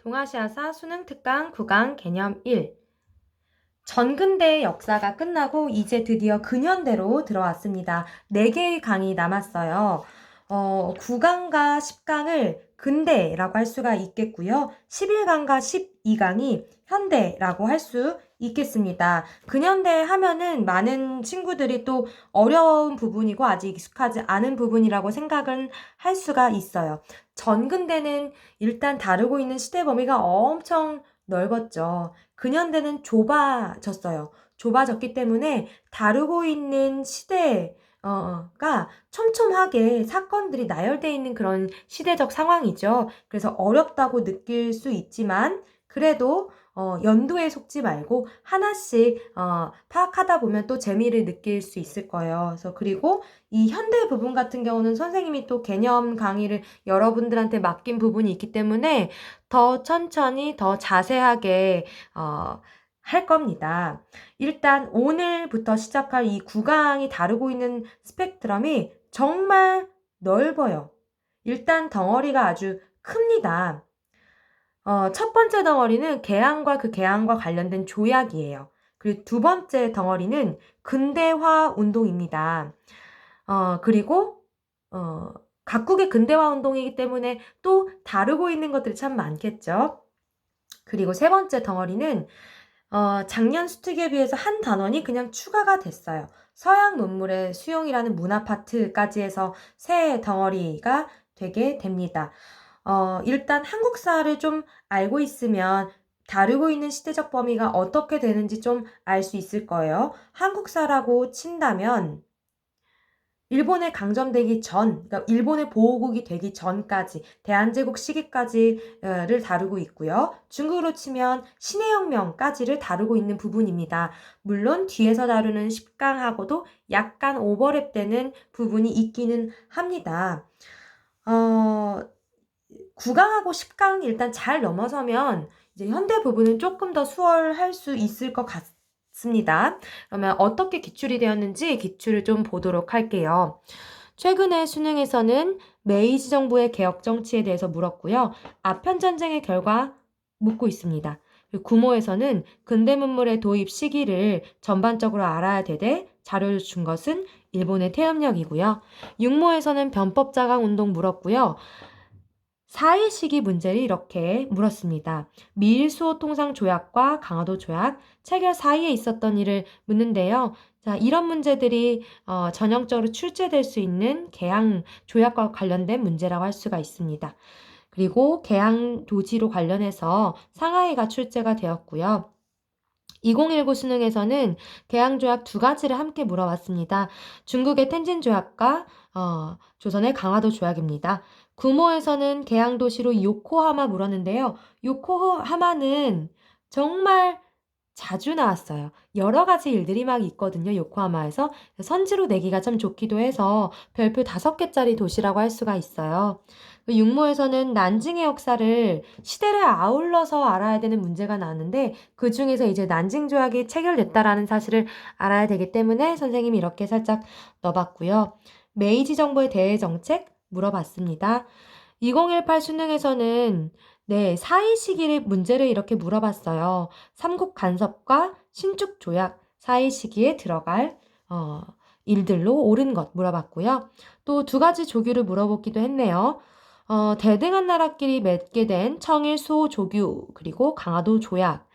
동아시아사 수능 특강 9강 개념 1. 전근대의 역사가 끝나고 이제 드디어 근현대로 들어왔습니다. 4개의 강이 남았어요. 9강과 10강을 근대라고 할 수가 있겠고요. 11강과 12강이 현대라고 할 수 있겠습니다. 근현대 하면은 많은 친구들이 또 어려운 부분이고 아직 익숙하지 않은 부분이라고 생각은 할 수가 있어요. 전근대는 일단 다루고 있는 시대 범위가 엄청 넓었죠. 근현대는 좁아졌어요. 좁아졌기 때문에 다루고 있는 시대가 촘촘하게 사건들이 나열되어 있는 그런 시대적 상황이죠. 그래서 어렵다고 느낄 수 있지만 그래도 연도에 속지 말고 하나씩 파악하다 보면 또 재미를 느낄 수 있을 거예요. 그래서 그리고 이 현대 부분 같은 경우는 선생님이 또 개념 강의를 여러분들한테 맡긴 부분이 있기 때문에 더 천천히 더 자세하게 할 겁니다. 일단 오늘부터 시작할 이 9강이 다루고 있는 스펙트럼이 정말 넓어요. 일단 덩어리가 아주 큽니다. 첫 번째 덩어리는 개항과 그 개항과 관련된 조약이에요. 그리고 두 번째 덩어리는 근대화 운동입니다. 그리고 각국의 근대화 운동이기 때문에 또 다루고 있는 것들이 참 많겠죠. 그리고 세 번째 덩어리는 작년 수특에 비해서 한 단원이 그냥 추가가 됐어요. 서양 문물의 수용이라는 문화 파트까지 해서 세 덩어리가 되게 됩니다. 일단 한국사를 좀 알고 있으면 다루고 있는 시대적 범위가 어떻게 되는지 좀 알 수 있을 거예요. 한국사라고 친다면 일본에 강점되기 전, 그러니까 일본의 보호국이 되기 전까지, 대한제국 시기까지를 다루고 있고요. 중국으로 치면 신해혁명까지를 다루고 있는 부분입니다. 물론 뒤에서 다루는 10강하고도 약간 오버랩되는 부분이 있기는 합니다. 9강하고 10강 일단 잘 넘어서면 이제 현대 부분은 조금 더 수월할 수 있을 것 같습니다. 그러면 어떻게 기출이 되었는지 기출을 좀 보도록 할게요. 최근에 수능에서는 메이지 정부의 개혁 정치에 대해서 물었고요. 아편 전쟁의 결과 묻고 있습니다. 구모에서는 근대 문물의 도입 시기를 전반적으로 알아야 되되 자료를 준 것은 일본의 태음력이고요. 육모에서는 변법 자강 운동 물었고요. 4일 시기 문제를 이렇게 물었습니다. 미일수호 통상 조약과 강화도 조약, 체결 사이에 있었던 일을 묻는데요. 자, 이런 문제들이 전형적으로 출제될 수 있는 개항 조약과 관련된 문제라고 할 수가 있습니다. 그리고 개항 도지로 관련해서 상하이가 출제가 되었고요. 2019 수능에서는 개항조약 2가지를 함께 물어봤습니다. 중국의 텐진 조약과 조선의 강화도 조약입니다. 구모에서는 개항도시로 요코하마 물었는데요. 요코하마는 정말 자주 나왔어요. 여러 가지 일들이 막 있거든요. 요코하마에서. 선지로 내기가 참 좋기도 해서 별표 5개짜리 도시라고 할 수가 있어요. 육모에서는 난징의 역사를 시대를 아울러서 알아야 되는 문제가 나왔는데 그 중에서 이제 난징 조약이 체결됐다라는 사실을 알아야 되기 때문에 선생님이 이렇게 살짝 넣어봤고요. 메이지 정부의 대외 정책 물어봤습니다. 2018 수능에서는 사이 시기를 문제를 이렇게 물어봤어요. 삼국 간섭과 신축 조약 사이 시기에 들어갈 일들로 옳은 것 물어봤고요. 또 2가지 조규를 물어보기도 했네요. 대등한 나라끼리 맺게 된 청일 수호 조규 그리고 강화도 조약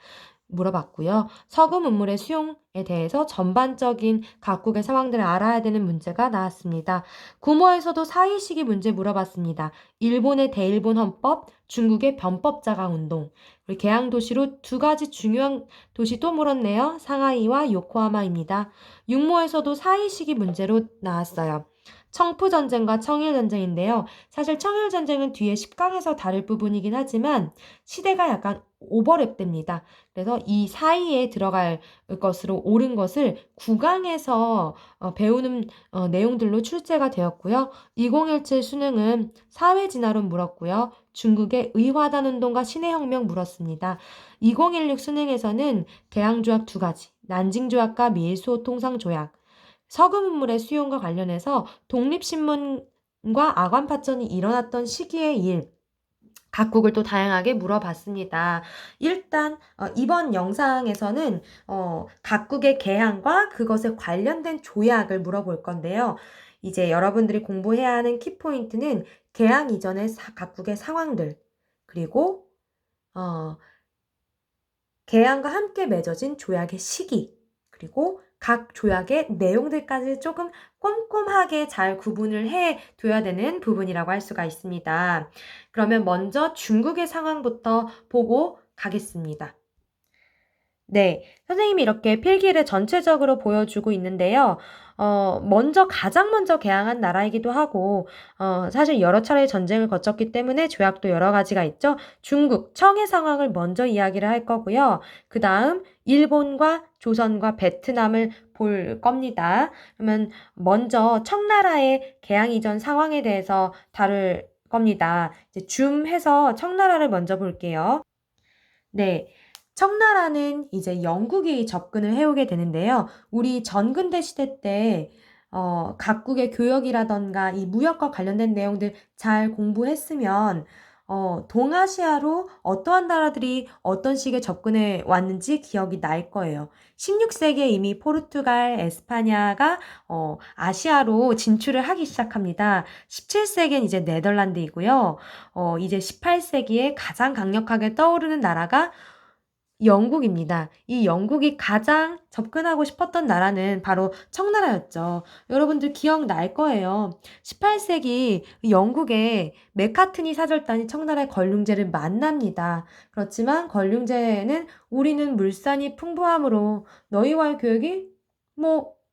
물어봤고요. 서구 문물의 수용에 대해서 전반적인 각국의 상황들을 알아야 되는 문제가 나왔습니다. 구모에서도 사이 시기 문제 물어봤습니다. 일본의 대일본 헌법, 중국의 변법 자강 운동, 그리고 개항 도시로 2가지 중요한 도시 또 물었네요. 상하이와 요코하마입니다. 육모에서도 사이 시기 문제로 나왔어요. 청푸전쟁과 청일전쟁인데요. 사실 청일전쟁은 뒤에 10강에서 다룰 부분이긴 하지만 시대가 약간 오버랩됩니다. 그래서 이 사이에 들어갈 것으로 옳은 것을 9강에서 배우는 내용들로 출제가 되었고요. 2017 수능은 사회진화론 물었고요. 중국의 의화단 운동과 신해혁명 물었습니다. 2016 수능에서는 개항조약 2가지, 난징조약과 미일수호 통상조약, 서구 문물의 수용과 관련해서 독립신문과 아관파전이 일어났던 시기의 일, 각국을 또 다양하게 물어봤습니다. 일단 이번 영상에서는 각국의 개항과 그것에 관련된 조약을 물어볼 건데요. 이제 여러분들이 공부해야 하는 키포인트는 개항 이전의 각국의 상황들, 그리고 개항과 함께 맺어진 조약의 시기, 그리고 각 조약의 내용들까지 조금 꼼꼼하게 잘 구분을 해 둬야 되는 부분이라고 할 수가 있습니다. 그러면 먼저 중국의 상황부터 보고 가겠습니다. 네, 선생님이 이렇게 필기를 전체적으로 보여주고 있는데요. 가장 먼저 개항한 나라이기도 하고, 사실 여러 차례 전쟁을 거쳤기 때문에 조약도 여러 가지가 있죠. 중국, 청의 상황을 먼저 이야기를 할 거고요. 그 다음, 일본과 조선과 베트남을 볼 겁니다. 그러면 먼저 청나라의 개항 이전 상황에 대해서 다룰 겁니다. 이제 줌해서 청나라를 먼저 볼게요. 네. 청나라는 이제 영국이 접근을 해오게 되는데요. 우리 전근대 시대 때 각국의 교역이라던가 이 무역과 관련된 내용들 잘 공부했으면 동아시아로 어떠한 나라들이 어떤 식의 접근해 왔는지 기억이 날 거예요. 16세기에 이미 포르투갈, 에스파냐가 아시아로 진출을 하기 시작합니다. 17세기엔 이제 네덜란드이고요. 이제 18세기에 가장 강력하게 떠오르는 나라가 영국입니다. 이 영국이 가장 접근하고 싶었던 나라는 바로 청나라였죠. 여러분들 기억날 거예요. 18세기 영국의 메카트니 사절단이 청나라의 걸륭제를 만납니다. 그렇지만 걸륭제는 우리는 물산이 풍부하므로 너희와의 교역이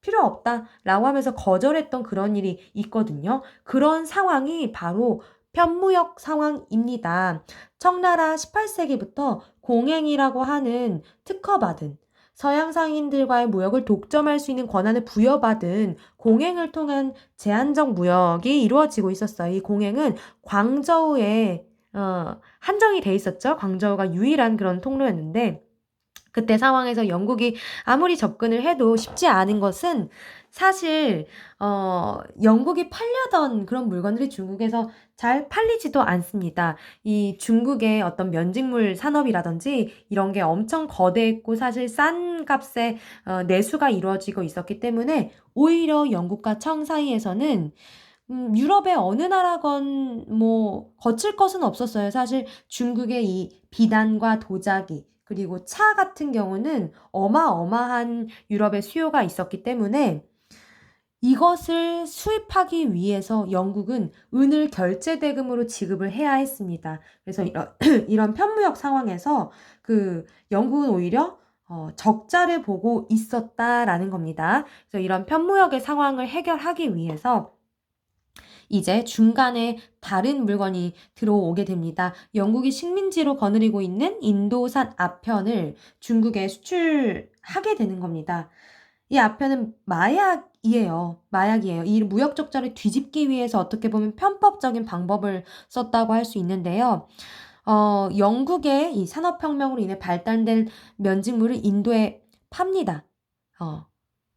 필요 없다 라고 하면서 거절했던 그런 일이 있거든요. 그런 상황이 바로 편무역 상황입니다. 청나라 18세기부터 공행이라고 하는 특허받은 서양 상인들과의 무역을 독점할 수 있는 권한을 부여받은 공행을 통한 제한적 무역이 이루어지고 있었어요. 이 공행은 광저우에 한정이 돼 있었죠. 광저우가 유일한 그런 통로였는데 그때 상황에서 영국이 아무리 접근을 해도 쉽지 않은 것은 사실 영국이 팔려던 그런 물건들이 중국에서 잘 팔리지도 않습니다. 이 중국의 어떤 면직물 산업이라든지 이런 게 엄청 거대했고 사실 싼 값에 내수가 이루어지고 있었기 때문에 오히려 영국과 청 사이에서는 유럽의 어느 나라건 거칠 것은 없었어요. 사실 중국의 이 비단과 도자기 그리고 차 같은 경우는 어마어마한 유럽의 수요가 있었기 때문에 이것을 수입하기 위해서 영국은 은을 결제 대금으로 지급을 해야 했습니다. 그래서 이런 편무역 상황에서 영국은 오히려 적자를 보고 있었다라는 겁니다. 그래서 이런 편무역의 상황을 해결하기 위해서 이제 중간에 다른 물건이 들어오게 됩니다. 영국이 식민지로 거느리고 있는 인도산 아편을 중국에 수출하게 되는 겁니다. 이 아편은 마약이에요. 이 무역 적자를 뒤집기 위해서 어떻게 보면 편법적인 방법을 썼다고 할 수 있는데요. 영국의 이 산업혁명으로 인해 발달된 면직물을 인도에 팝니다.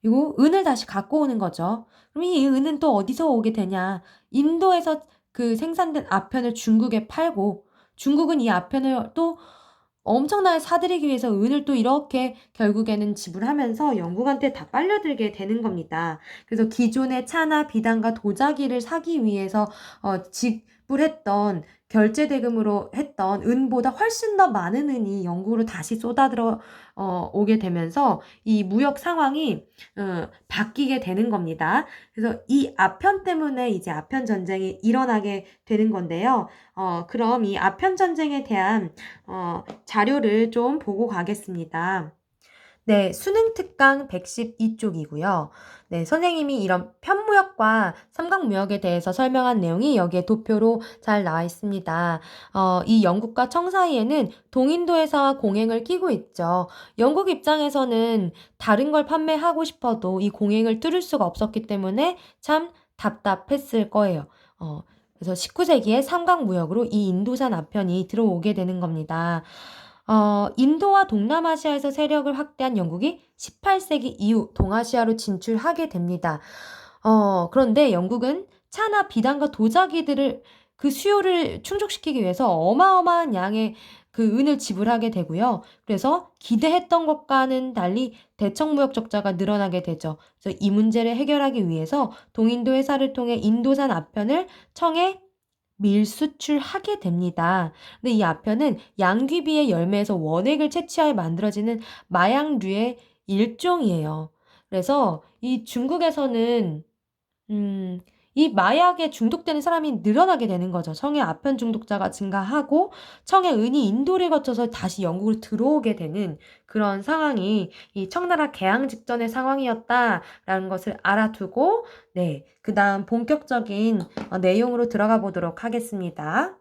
그리고 은을 다시 갖고 오는 거죠. 그럼 이 은은 또 어디서 오게 되냐? 인도에서 그 생산된 아편을 중국에 팔고 중국은 이 아편을 또 엄청나게 사들이기 위해서 은을 또 이렇게 결국에는 지불하면서 영국한테 다 빨려들게 되는 겁니다. 그래서 기존의 차나 비단과 도자기를 사기 위해서 지불했던 결제 대금으로 했던 은보다 훨씬 더 많은 은이 영국으로 다시 쏟아들어 오게 되면서 이 무역 상황이 바뀌게 되는 겁니다. 그래서 이 아편 때문에 이제 아편 전쟁이 일어나게 되는 건데요. 그럼 이 아편 전쟁에 대한 자료를 좀 보고 가겠습니다. 네, 수능 특강 112쪽이고요. 네, 선생님이 이런 편무역과 삼각무역에 대해서 설명한 내용이 여기에 도표로 잘 나와 있습니다. 이 영국과 청 사이에는 동인도 회사와 공행을 끼고 있죠. 영국 입장에서는 다른 걸 판매하고 싶어도 이 공행을 뚫을 수가 없었기 때문에 참 답답했을 거예요. 그래서 19세기에 삼각무역으로 이 인도산 아편이 들어오게 되는 겁니다. 인도와 동남아시아에서 세력을 확대한 영국이 18세기 이후 동아시아로 진출하게 됩니다. 그런데 영국은 차나 비단과 도자기들을 그 수요를 충족시키기 위해서 어마어마한 양의 그 은을 지불하게 되고요. 그래서 기대했던 것과는 달리 대청무역 적자가 늘어나게 되죠. 그래서 이 문제를 해결하기 위해서 동인도 회사를 통해 인도산 아편을 청에 밀수출하게 됩니다. 근데 이 아편은 양귀비의 열매에서 원액을 채취하여 만들어지는 마약류의 일종이에요. 그래서 이 중국에서는 이 마약에 중독되는 사람이 늘어나게 되는 거죠. 청의 아편 중독자가 증가하고 청의 은이 인도를 거쳐서 다시 영국으로 들어오게 되는 그런 상황이 이 청나라 개항 직전의 상황이었다라는 것을 알아두고 네, 그다음 본격적인 내용으로 들어가 보도록 하겠습니다.